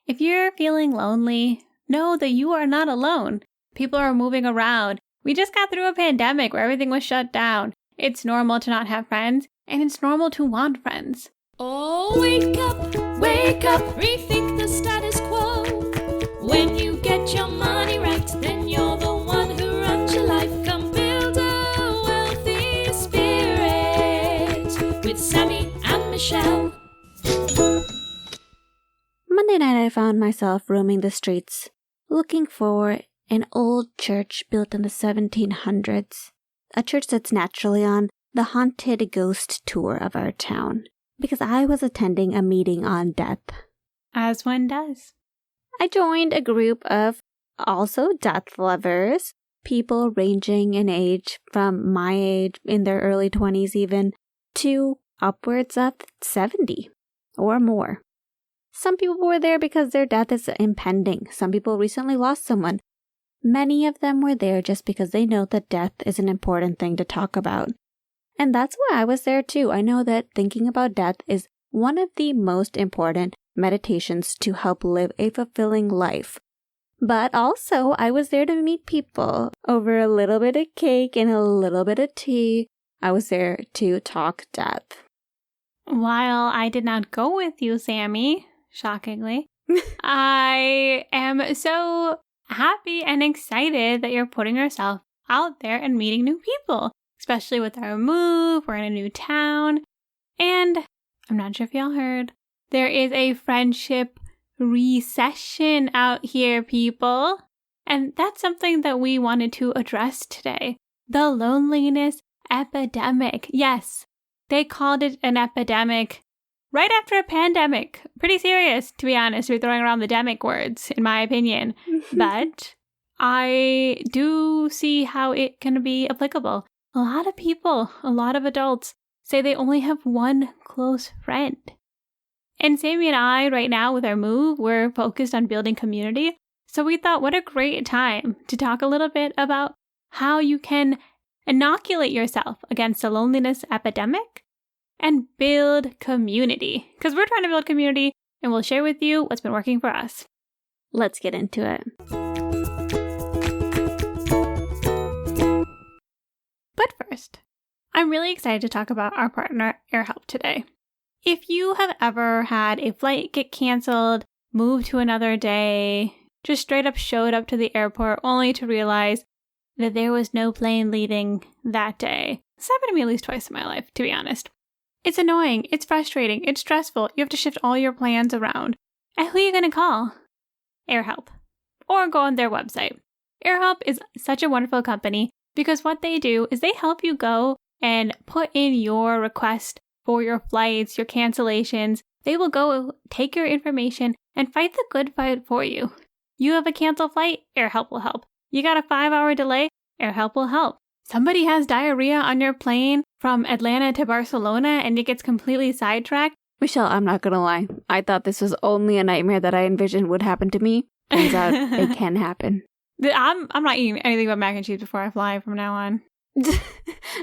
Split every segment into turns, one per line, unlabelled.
If you're feeling lonely, know that you are not alone. People are moving around. We just got through a pandemic where everything was shut down. It's normal to not have friends, and it's normal to want friends.
Oh, wake up, rethink the status quo. When you get your money right, then you're the one who runs your life. Come build a wealthy spirit with Sammie and Michelle.
Monday night I found myself roaming the streets, looking for an old church built in the 1700s. A church that's naturally on the haunted ghost tour of our town, because I was attending a meeting on death.
As one does.
I joined a group of also death lovers, people ranging in age from my age, in their early 20s even, to upwards of 70 or more. Some people were there because their death is impending. Some people recently lost someone. Many of them were there just because they know that death is an important thing to talk about. And that's why I was there too. I know that thinking about death is one of the most important meditations to help live a fulfilling life. But also, I was there to meet people over a little bit of cake and a little bit of tea. I was there to talk death.
While I did not go with you, Sammie, shockingly, I am so happy and excited that you're putting yourself out there and meeting new people, especially with our move. We're in a new town. And I'm not sure if y'all heard, there is a friendship recession out here, people. And that's something that we wanted to address today. The loneliness epidemic. Yes, they called it an epidemic right after a pandemic. Pretty serious, to be honest. We're throwing around the demic words, in my opinion. But I do see how it can be applicable. A lot of people, a lot of adults, say they only have one close friend. And Sammie and I, right now with our move, we're focused on building community. So we thought, what a great time to talk a little bit about how you can inoculate yourself against the loneliness epidemic and build community. Because we're trying to build community, and we'll share with you what's been working for us.
Let's get into it.
But first, I'm really excited to talk about our partner, AirHelp, today. If you have ever had a flight get canceled, moved to another day, just straight up showed up to the airport only to realize that there was no plane leaving that day. It's happened to me at least twice in my life, to be honest. It's annoying, it's frustrating, it's stressful. You have to shift all your plans around. And who are you going to call? AirHelp. Or go on their website. AirHelp is such a wonderful company because what they do is they help you go and put in your request for your flights, your cancellations. They will go take your information and fight the good fight for you. You have a canceled flight, AirHelp will help. You got a 5-hour delay, AirHelp will help. Somebody has diarrhea on your plane from Atlanta to Barcelona and it gets completely sidetracked.
Michelle, I'm not gonna lie. I thought this was only a nightmare that I envisioned would happen to me. Turns out it can happen.
I'm not eating anything but mac and cheese before I fly from now on.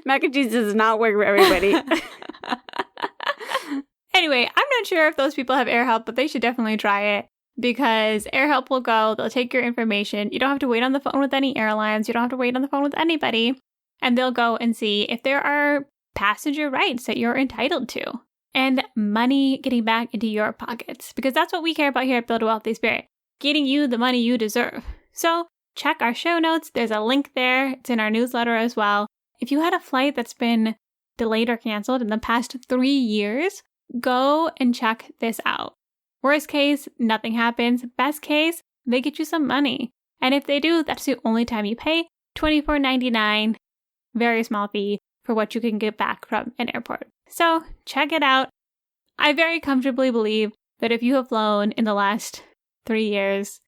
Mac and cheese does not work for everybody.
Anyway, I'm not sure if those people have AirHelp, but they should definitely try it because AirHelp will go, they'll take your information. You don't have to wait on the phone with any airlines. You don't have to wait on the phone with anybody. And they'll go and see if there are passenger rights that you're entitled to and money getting back into your pockets, because that's what we care about here at Build a Wealthy Spirit, getting you the money you deserve. So check our show notes. There's a link there. It's in our newsletter as well. If you had a flight that's been delayed or canceled in the past 3 years, go and check this out. Worst case, nothing happens. Best case, they get you some money. And if they do, that's the only time you pay, $24.99, very small fee for what you can get back from an airport. So check it out. I very comfortably believe that if you have flown in the last 3 years,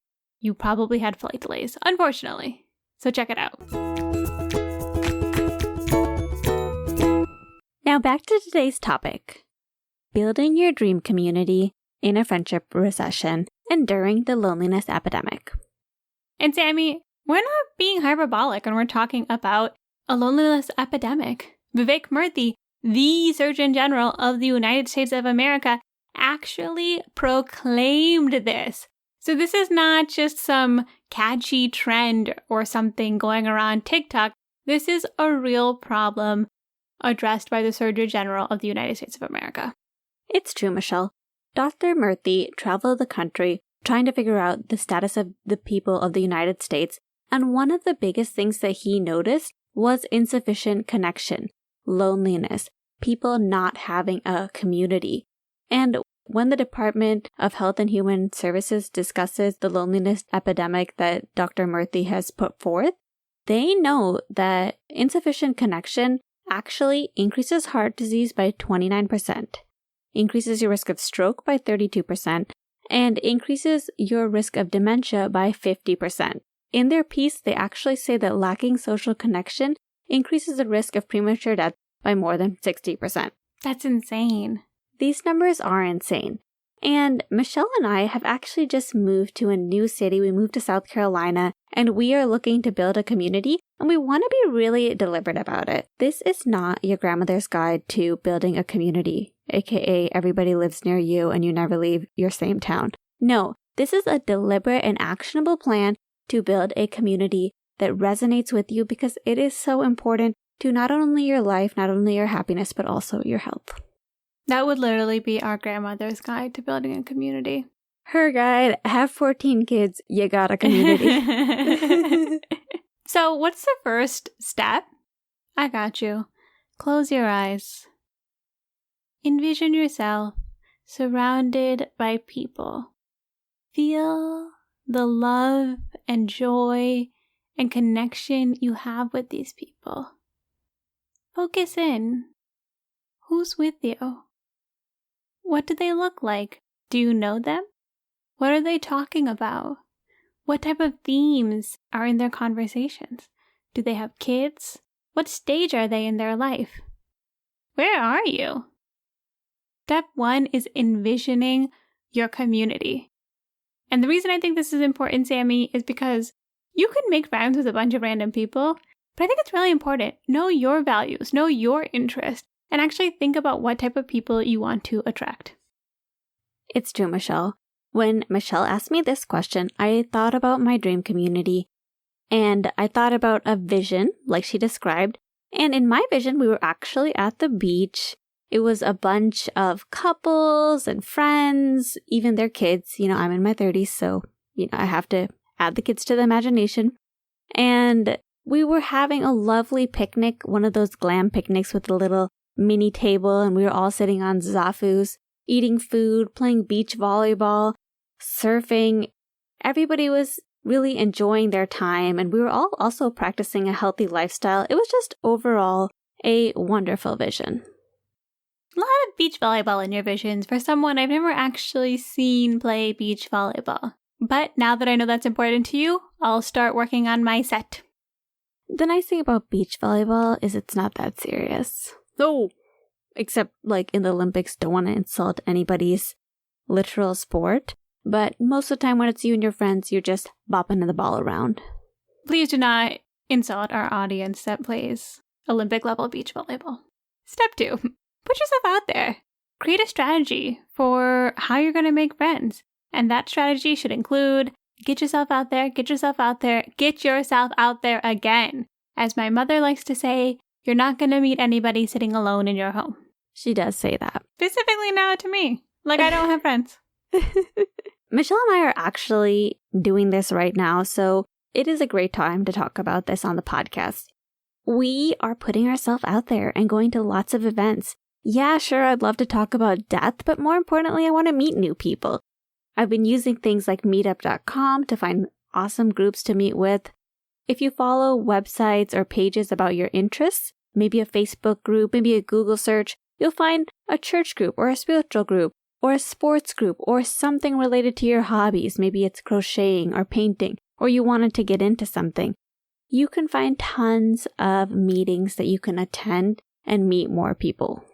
you probably had flight delays, unfortunately. So check it out.
Now back to today's topic. Building your dream community in a friendship recession and during the loneliness epidemic.
And Sammie, we're not being hyperbolic when we're talking about a loneliness epidemic. Vivek Murthy, the Surgeon General of the United States of America, actually proclaimed this So this is not just some catchy trend or something going around TikTok. This is a real problem addressed by the Surgeon General of the United States of America.
It's true, Michelle. Dr. Murthy traveled the country trying to figure out the status of the people of the United States, and one of the biggest things that he noticed was insufficient connection, loneliness, people not having a community. And when the Department of Health and Human Services discusses the loneliness epidemic that Dr. Murthy has put forth, they know that insufficient connection actually increases heart disease by 29%, increases your risk of stroke by 32%, and increases your risk of dementia by 50%. In their piece, they actually say that lacking social connection increases the risk of premature death by more than 60%.
That's insane.
These numbers are insane. And Michelle and I have actually just moved to a new city. We moved to South Carolina, and we are looking to build a community, and we want to be really deliberate about it. This is not your grandmother's guide to building a community, aka everybody lives near you and you never leave your same town. No, this is a deliberate and actionable plan to build a community that resonates with you, because it is so important to not only your life, not only your happiness, but also your health.
That would literally be our grandmother's guide to building a community.
Her guide, have 14 kids, you got a community.
So what's the first step? I got you. Close your eyes. Envision yourself surrounded by people. Feel the love and joy and connection you have with these people. Focus in. Who's with you? What do they look like? Do you know them? What are they talking about? What type of themes are in their conversations? Do they have kids? What stage are they in their life? Where are you? Step 1 is envisioning your community. And the reason I think this is important, Sammie, is because you can make friends with a bunch of random people, but I think it's really important. Know your values, know your interests, and actually think about what type of people you want to attract.
It's true, Michelle. When Michelle asked me this question, I thought about my dream community, and I thought about a vision like she described. And in my vision, we were actually at the beach. It was a bunch of couples and friends, even their kids. You know, I'm in my 30s, so, I have to add the kids to the imagination. And we were having a lovely picnic, one of those glam picnics with a little mini table, and we were all sitting on zafus, eating food, playing beach volleyball, surfing. Everybody was really enjoying their time, and we were all also practicing a healthy lifestyle. It was just overall a wonderful vision.
A lot of beach volleyball in your visions for someone I've never actually seen play beach volleyball. But now that I know that's important to you, I'll start working on my set.
The nice thing about beach volleyball is it's not that serious. No! Except, in the Olympics, don't want to insult anybody's literal sport. But most of the time when it's you and your friends, you're just bopping the ball around.
Please do not insult our audience that plays Olympic-level beach volleyball. Step 2. Put yourself out there. Create a strategy for how you're going to make friends. And that strategy should include get yourself out there, get yourself out there, get yourself out there again. As my mother likes to say, you're not going to meet anybody sitting alone in your home.
She does say that.
Specifically now to me. I don't have friends.
Michelle and I are actually doing this right now, so it is a great time to talk about this on the podcast. We are putting ourselves out there and going to lots of events. Yeah, sure, I'd love to talk about death, but more importantly, I want to meet new people. I've been using things like meetup.com to find awesome groups to meet with. If you follow websites or pages about your interests, maybe a Facebook group, maybe a Google search, you'll find a church group or a spiritual group or a sports group or something related to your hobbies. Maybe it's crocheting or painting, or you wanted to get into something. You can find tons of meetings that you can attend and meet more people.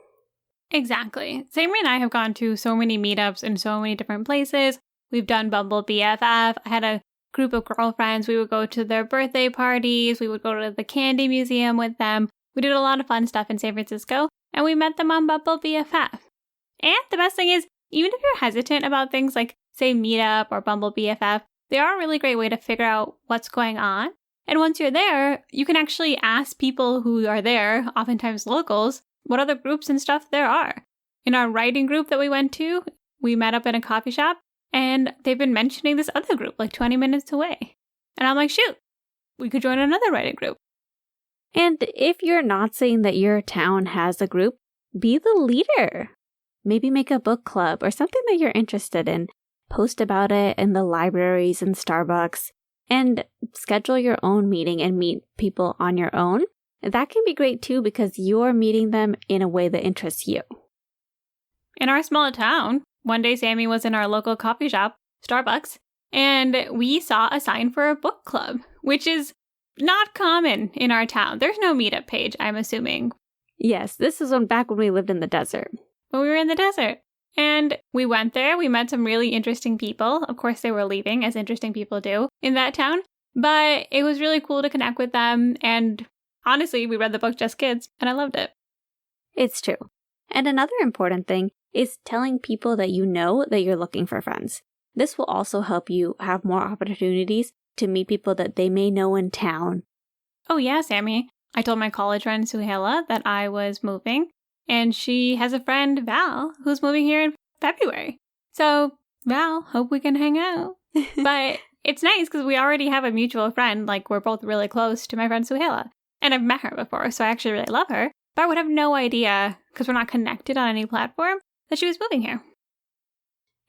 Exactly. Sammie and I have gone to so many meetups in so many different places. We've done Bumble BFF. I had a group of girlfriends. We would go to their birthday parties. We would go to the candy museum with them. We did a lot of fun stuff in San Francisco, and we met them on Bumble BFF. And the best thing is, even if you're hesitant about things like say Meetup or Bumble BFF, they are a really great way to figure out what's going on. And once you're there, you can actually ask people who are there, oftentimes locals, what other groups and stuff there are. In our writing group that we went to, we met up in a coffee shop, and they've been mentioning this other group like 20 minutes away. And I'm like, shoot, we could join another writing group.
And if you're not saying that your town has a group, be the leader. Maybe make a book club or something that you're interested in. Post about it in the libraries and Starbucks, and schedule your own meeting and meet people on your own. That can be great too because you're meeting them in a way that interests you.
In our small town, one day Sammie was in our local coffee shop, Starbucks, and we saw a sign for a book club, which is not common in our town. There's no meetup page, I'm assuming.
Yes, this is back when we lived in the desert.
When we were in the desert. And we went there, we met some really interesting people. Of course, they were leaving, as interesting people do in that town. But it was really cool to connect with them. And honestly, we read the book Just Kids, and I loved it.
It's true. And another important thing is telling people that you know that you're looking for friends. This will also help you have more opportunities to meet people that they may know in town.
Oh yeah, Sammie. I told my college friend Suhaila that I was moving. And she has a friend, Val, who's moving here in February. So, Val, hope we can hang out. But it's nice because we already have a mutual friend. Like, we're both really close to my friend Suhaila. And I've met her before, so I actually really love her. But I would have no idea, because we're not connected on any platform, that she was moving here.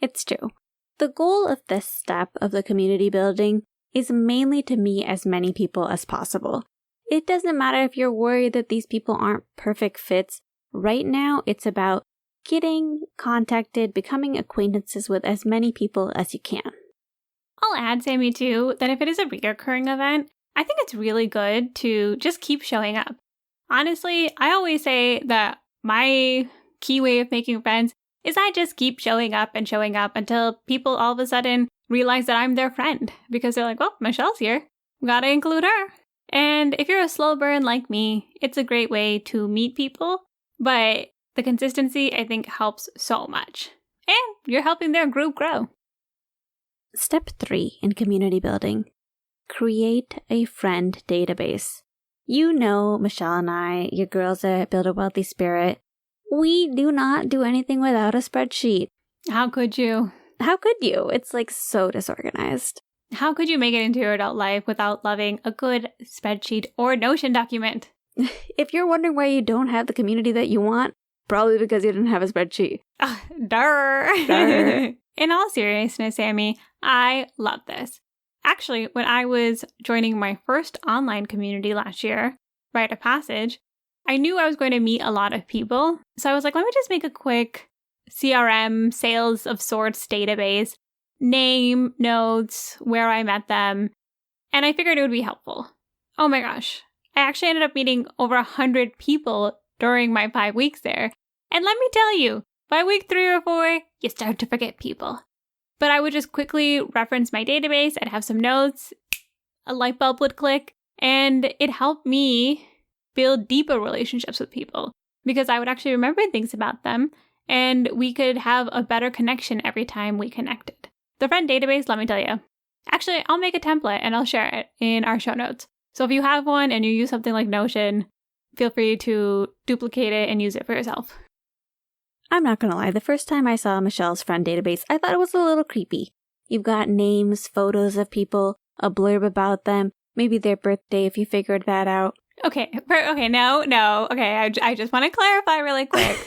It's true. The goal of this step of the community building is mainly to meet as many people as possible. It doesn't matter if you're worried that these people aren't perfect fits. Right now, it's about getting contacted, becoming acquaintances with as many people as you can.
I'll add, Sammie, too, that if it is a recurring event, I think it's really good to just keep showing up. Honestly, I always say that my key way of making friends is I just keep showing up until people all of a sudden realize that I'm their friend. Because they're like, well, Michelle's here. Gotta include her. And if you're a slow burn like me, it's a great way to meet people. But the consistency, I think, helps so much. And you're helping their group grow.
Step 3 in community building. Create a friend database. You know, Michelle and I, your girls at Build a Wealthy Spirit, we do not do anything without a spreadsheet.
How could you?
How could you? It's like so disorganized.
How could you make it into your adult life without loving a good spreadsheet or Notion document?
If you're wondering why you don't have the community that you want, probably because you didn't have a spreadsheet.
Durr. In all seriousness, Sammie, I love this. Actually, when I was joining my first online community last year, Rite of Passage, I knew I was going to meet a lot of people. So I was like, let me just make a quick CRM, sales of sorts database, name, notes, where I met them. And I figured it would be helpful. Oh my gosh. I actually ended up meeting over 100 people during my 5 weeks there. And let me tell you, by week 3 or 4, you start to forget people. But I would just quickly reference my database. I'd have some notes. A light bulb would click. And it helped me build deeper relationships with people because I would actually remember things about them. And we could have a better connection every time we connected. The friend database, let me tell you. Actually, I'll make a template and I'll share it in our show notes. So if you have one and you use something like Notion, feel free to duplicate it and use it for yourself.
I'm not going to lie, the first time I saw Michelle's friend database, I thought it was a little creepy. You've got names, photos of people, a blurb about them, maybe their birthday if you figured that out.
Okay, no. Okay, I just want to clarify really quick.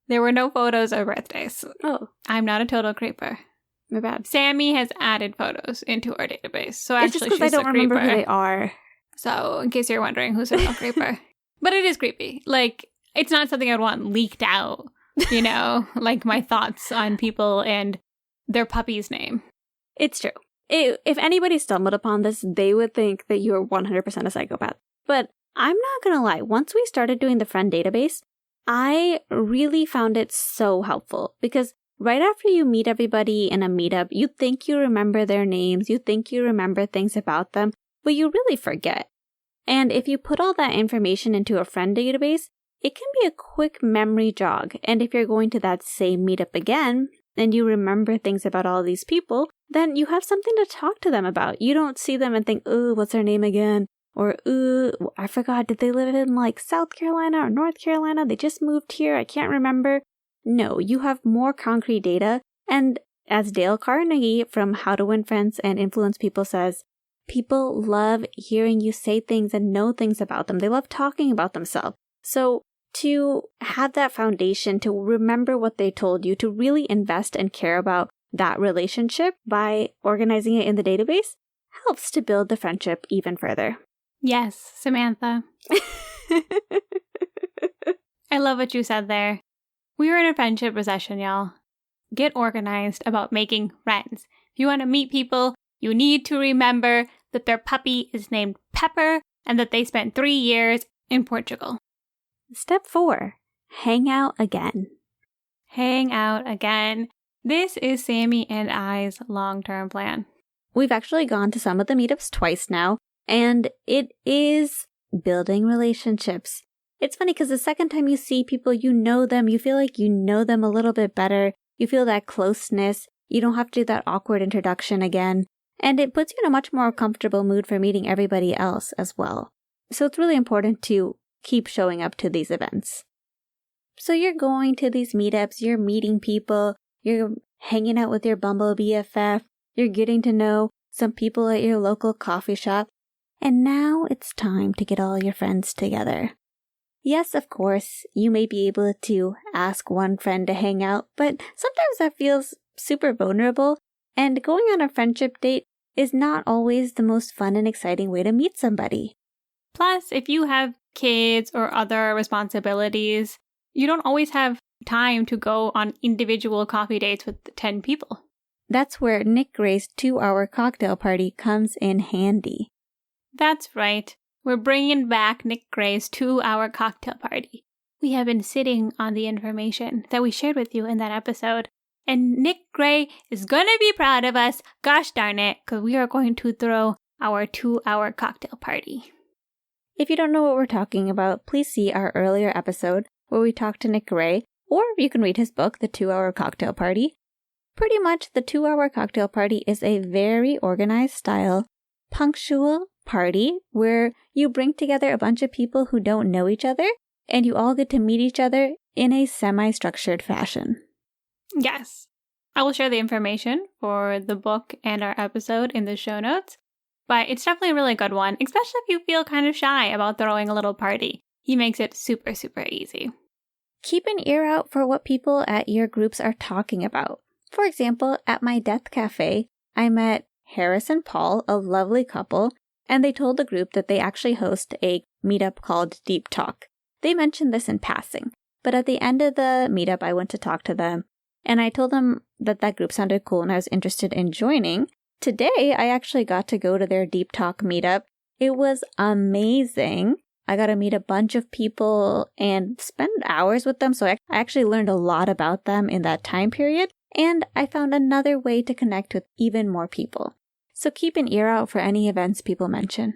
There were no photos or birthdays.
Oh.
I'm not a total creeper.
My bad.
Sammie has added photos into our database. So
it's
actually,
just because I don't remember who they are.
So, in case you're wondering who's a real creeper. But it is creepy. Like, it's not something I'd want leaked out, you know? Like my thoughts on people and their puppy's name.
It's true. If anybody stumbled upon this, they would think that you're 100% a psychopath. But I'm not going to lie. Once we started doing the friend database, I really found it so helpful. Because right after you meet everybody in a meetup, you think you remember their names, you think you remember things about them, but you really forget. And if you put all that information into a friend database, it can be a quick memory jog. And if you're going to that same meetup again, and you remember things about all these people, then you have something to talk to them about. You don't see them and think, ooh, what's their name again? Or, ooh, I forgot, did they live in like South Carolina or North Carolina? They just moved here, I can't remember. No, you have more concrete data. And as Dale Carnegie from How to Win Friends and Influence People says, people love hearing you say things and know things about them. They love talking about themselves. So to have that foundation, to remember what they told you, to really invest and care about that relationship by organizing it in the database helps to build the friendship even further.
Yes, Samantha. I love what you said there. We are in a friendship recession, y'all. Get organized about making friends. If you want to meet people, you need to remember that their puppy is named Pepper and that they spent 3 years in Portugal.
Step 4, hang out again.
Hang out again. This is Sammie and I's long-term plan.
We've actually gone to some of the meetups twice now, and it is building relationships. It's funny because the second time you see people, you know them, you feel like you know them a little bit better. You feel that closeness. You don't have to do that awkward introduction again. And it puts you in a much more comfortable mood for meeting everybody else as well. So it's really important to keep showing up to these events. So you're going to these meetups, you're meeting people, you're hanging out with your Bumble BFF, you're getting to know some people at your local coffee shop, and now it's time to get all your friends together. Yes, of course, you may be able to ask one friend to hang out, but sometimes that feels super vulnerable, and going on a friendship date is not always the most fun and exciting way to meet somebody.
Plus, if you have kids or other responsibilities, you don't always have time to go on individual coffee dates with 10 people.
That's where Nick Gray's 2-hour cocktail party comes in handy.
That's right. We're bringing back Nick Gray's 2-hour cocktail party. We have been sitting on the information that we shared with you in that episode, and Nick Gray is going to be proud of us, gosh darn it, because we are going to throw our 2-hour cocktail party.
If you don't know what we're talking about, please see our earlier episode where we talked to Nick Gray, or you can read his book, The 2-Hour Cocktail Party. Pretty much, the 2-hour cocktail party is a very organized style, punctual party where you bring together a bunch of people who don't know each other, and you all get to meet each other in a semi-structured fashion.
Yes. I will share the information for the book and our episode in the show notes, but it's definitely a really good one, especially if you feel kind of shy about throwing a little party. He makes it super, super easy.
Keep an ear out for what people at your groups are talking about. For example, at my Death Cafe, I met Harris and Paul, a lovely couple, and they told the group that they actually host a meetup called Deep Talk. They mentioned this in passing, but at the end of the meetup, I went to talk to them, and I told them that that group sounded cool and I was interested in joining. Today, I actually got to go to their Deep Talk meetup. It was amazing. I got to meet a bunch of people and spend hours with them, so I actually learned a lot about them in that time period, and I found another way to connect with even more people. So keep an ear out for any events people mention.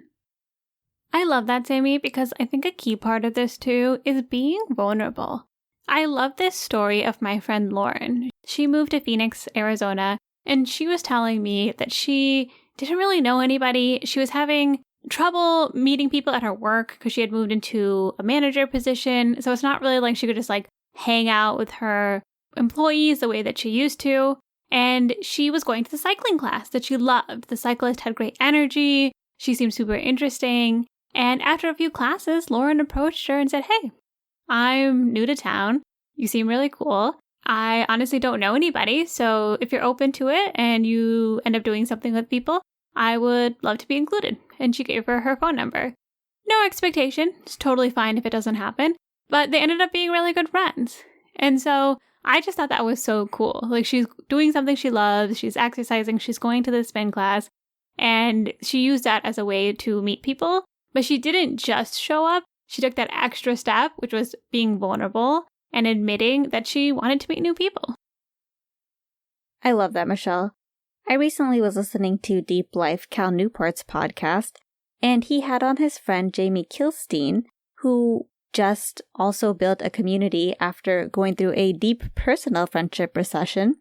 I love that, Sammie, because I think a key part of this too is being vulnerable. I love this story of my friend Lauren. She moved to Phoenix, Arizona, and she was telling me that she didn't really know anybody. She was having trouble meeting people at her work because she had moved into a manager position. So it's not really like she could just like hang out with her employees the way that she used to. And she was going to the cycling class that she loved. The cyclist had great energy. She seemed super interesting. And after a few classes, Lauren approached her and said, "Hey, I'm new to town. You seem really cool. I honestly don't know anybody. So if you're open to it and you end up doing something with people, I would love to be included." And she gave her phone number. No expectation. It's totally fine if it doesn't happen. But they ended up being really good friends. And so I just thought that was so cool. Like, she's doing something she loves. She's exercising. She's going to the spin class. And she used that as a way to meet people. But she didn't just show up. She took that extra step, which was being vulnerable and admitting that she wanted to meet new people.
I love that, Michelle. I recently was listening to Deep Life, Cal Newport's podcast, and he had on his friend Jamie Kilstein, who just also built a community after going through a deep personal friendship recession.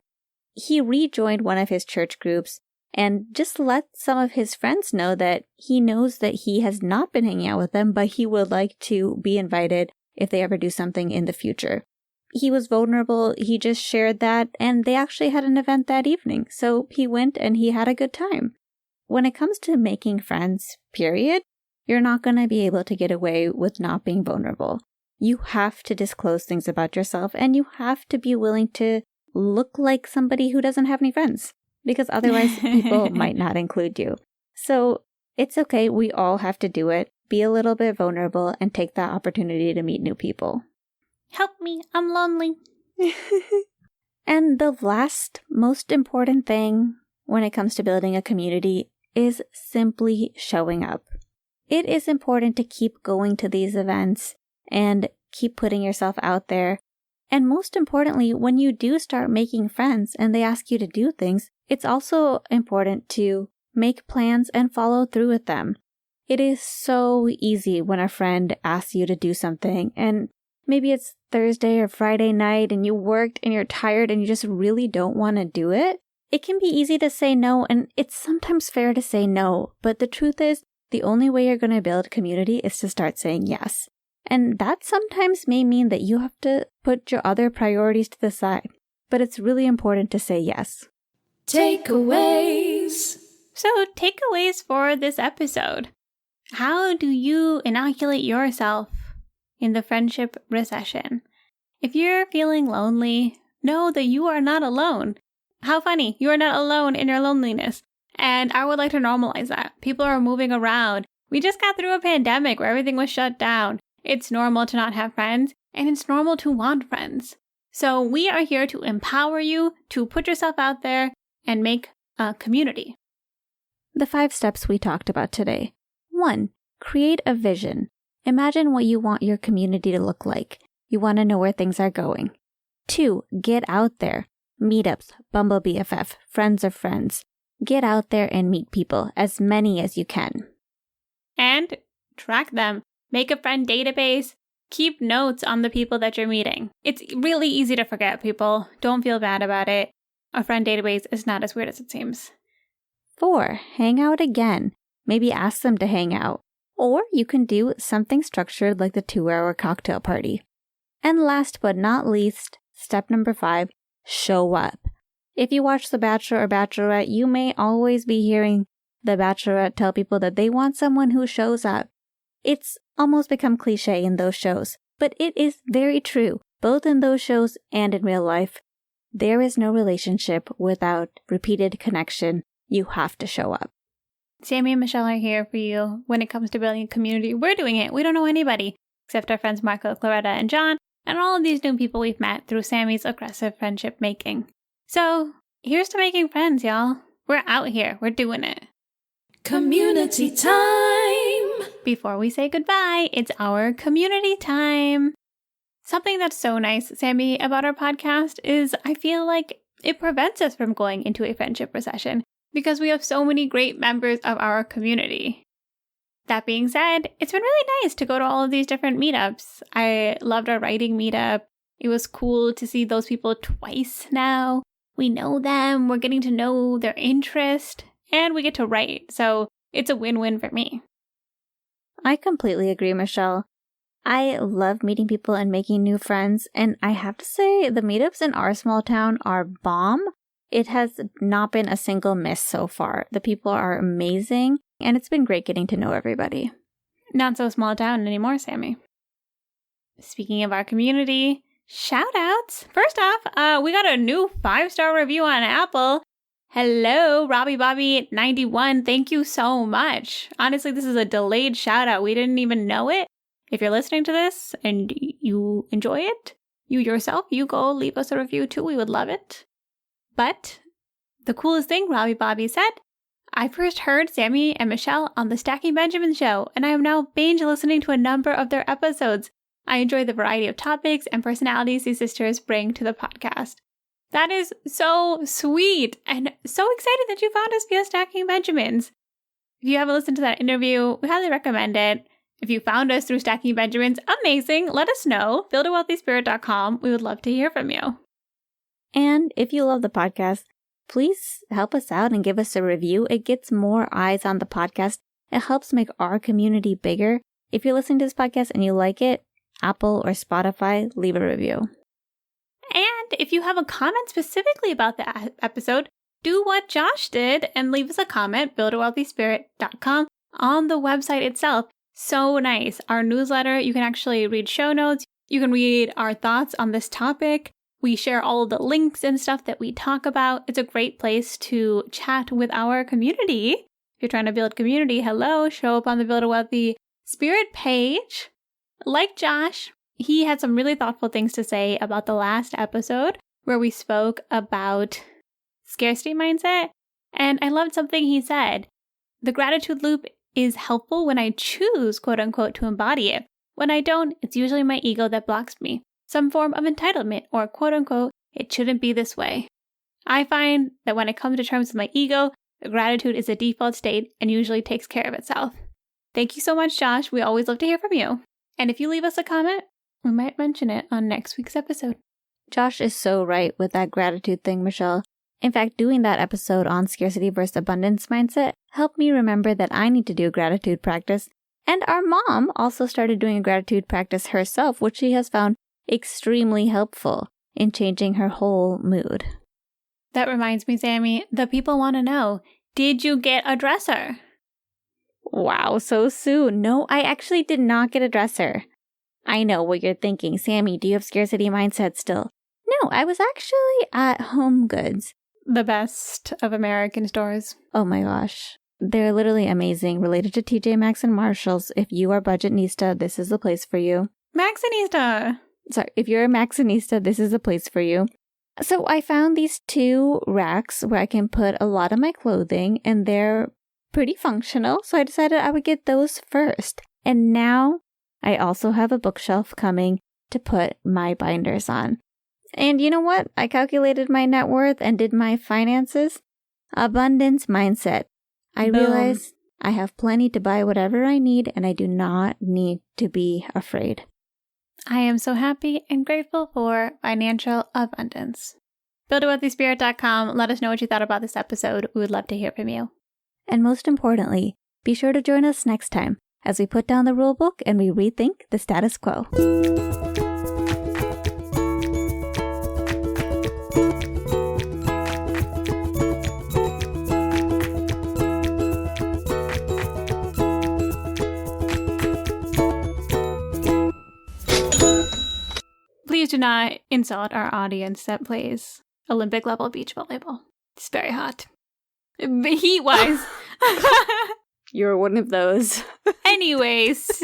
he rejoined one of his church groups and just let some of his friends know that he knows that he has not been hanging out with them, but he would like to be invited if they ever do something in the future. He was vulnerable, he just shared that, and they actually had an event that evening. So he went and he had a good time. When it comes to making friends, period, you're not going to be able to get away with not being vulnerable. You have to disclose things about yourself, and you have to be willing to look like somebody who doesn't have any friends, because otherwise people might not include you. So it's okay. We all have to do it. Be a little bit vulnerable and take that opportunity to meet new people.
Help me, I'm lonely.
And the last most important thing when it comes to building a community is simply showing up. It is important to keep going to these events and keep putting yourself out there. And most importantly, when you do start making friends and they ask you to do things, it's also important to make plans and follow through with them. It is so easy when a friend asks you to do something, and maybe it's Thursday or Friday night and you worked and you're tired and you just really don't want to do it. It can be easy to say no, and it's sometimes fair to say no, but the truth is, the only way you're going to build community is to start saying yes. And that sometimes may mean that you have to put your other priorities to the side, but it's really important to say yes.
Takeaways.
So, takeaways for this episode. How do you inoculate yourself in the friendship recession? If you're feeling lonely, know that you are not alone. How funny, you are not alone in your loneliness. And I would like to normalize that. People are moving around. We just got through a pandemic where everything was shut down. It's normal to not have friends, and it's normal to want friends. So we are here to empower you to put yourself out there and make a community.
The 5 steps we talked about today. 1. Create a vision. Imagine what you want your community to look like. You want to know where things are going. 2. Get out there. Meetups, Bumble BFF, friends of friends. Get out there and meet people, as many as you can.
And track them. Make a friend database. Keep notes on the people that you're meeting. It's really easy to forget people. Don't feel bad about it. A friend database is not as weird as it seems.
4. Hang out again. Maybe ask them to hang out. Or you can do something structured like the 2-hour cocktail party. And last but not least, step number 5, show up. If you watch The Bachelor or Bachelorette, you may always be hearing The Bachelorette tell people that they want someone who shows up. It's almost become cliche in those shows, but it is very true, both in those shows and in real life. There is no relationship without repeated connection. You have to show up.
Sammie and Michelle are here for you when it comes to building a community. We're doing it. We don't know anybody except our friends Marco, Claretta, and John, and all of these new people we've met through Sammie's aggressive friendship making. So, here's to making friends, y'all. We're out here. We're doing it.
Community time.
Before we say goodbye, it's our community time. Something that's so nice, Sammie, about our podcast is I feel like it prevents us from going into a friendship recession because we have so many great members of our community. That being said, it's been really nice to go to all of these different meetups. I loved our writing meetup. It was cool to see those people twice now. We know them, we're getting to know their interest, and we get to write. So it's a win-win for me.
I completely agree, Michelle. I love meeting people and making new friends, and I have to say the meetups in our small town are bomb. It has not been a single miss so far. The people are amazing, and it's been great getting to know everybody.
Not so small town anymore, Sammie. Speaking of our community, shout outs. First off, we got a new 5-star review on Apple. Hello, Robbie Bobby 91. Thank you so much. Honestly, this is a delayed shout out. We didn't even know it. If you're listening to this and you enjoy it, you yourself, you go leave us a review too. We would love it. But the coolest thing, Robbie Bobby said, I first heard Sammie and Michelle on the Stacking Benjamin show, and I am now binge listening to a number of their episodes. I enjoy the variety of topics and personalities these sisters bring to the podcast. That is so sweet and so excited that you found us via Stacking Benjamins. If you haven't listened to that interview, we highly recommend it. If you found us through Stacking Benjamins, amazing. Let us know. buildawwealthyspirit.com. We would love to hear from you.
And if you love the podcast, please help us out and give us a review. It gets more eyes on the podcast. It helps make our community bigger. If you're listening to this podcast and you like it, Apple or Spotify, leave a review.
And if you have a comment specifically about the episode, do what Josh did and leave us a comment, buildawealthyspirit.com, on the website itself. So nice. Our newsletter, you can actually read show notes. You can read our thoughts on this topic. We share all of the links and stuff that we talk about. It's a great place to chat with our community. If you're trying to build community, hello, show up on the Build a Wealthy Spirit page. Like Josh, he had some really thoughtful things to say about the last episode where we spoke about scarcity mindset. And I loved something he said. The gratitude loop is helpful when I choose, quote unquote, to embody it. When I don't, it's usually my ego that blocks me. Some form of entitlement or, quote unquote, it shouldn't be this way. I find that when I come to terms with my ego, gratitude is a default state and usually takes care of itself. Thank you so much, Josh. We always love to hear from you. And if you leave us a comment, we might mention it on next week's episode.
Josh is so right with that gratitude thing, Michelle. In fact, doing that episode on scarcity versus abundance mindset helped me remember that I need to do a gratitude practice. And our mom also started doing a gratitude practice herself, which she has found extremely helpful in changing her whole mood.
That reminds me, Sammie, the people want to know, did you get a dresser?
Wow, so soon. No, I actually did not get a dresser. I know what you're thinking. Sammie, do you have scarcity mindset still? No, I was actually at Home Goods.
The best of American stores.
Oh my gosh. They're literally amazing. Related to TJ Maxx and Marshalls. If you are budgetnista, this is the place for you.
Maxxinista!
Sorry, if you're a Maxxinista, this is the place for you. So I found these 2 racks where I can put a lot of my clothing, and they're pretty functional. So I decided I would get those first. And now I also have a bookshelf coming to put my binders on. And you know what? I calculated my net worth and did my finances. Abundance mindset. I realize I have plenty to buy whatever I need, and I do not need to be afraid.
I am so happy and grateful for financial abundance. BuildAWealthySpirit.com. Let us know what you thought about this episode. We would love to hear from you.
And most importantly, be sure to join us next time as we put down the rulebook and we rethink the status quo.
Please do not insult our audience that plays Olympic level beach volleyball. It's very hot. Heat-wise.
You're one of those.
Anyways,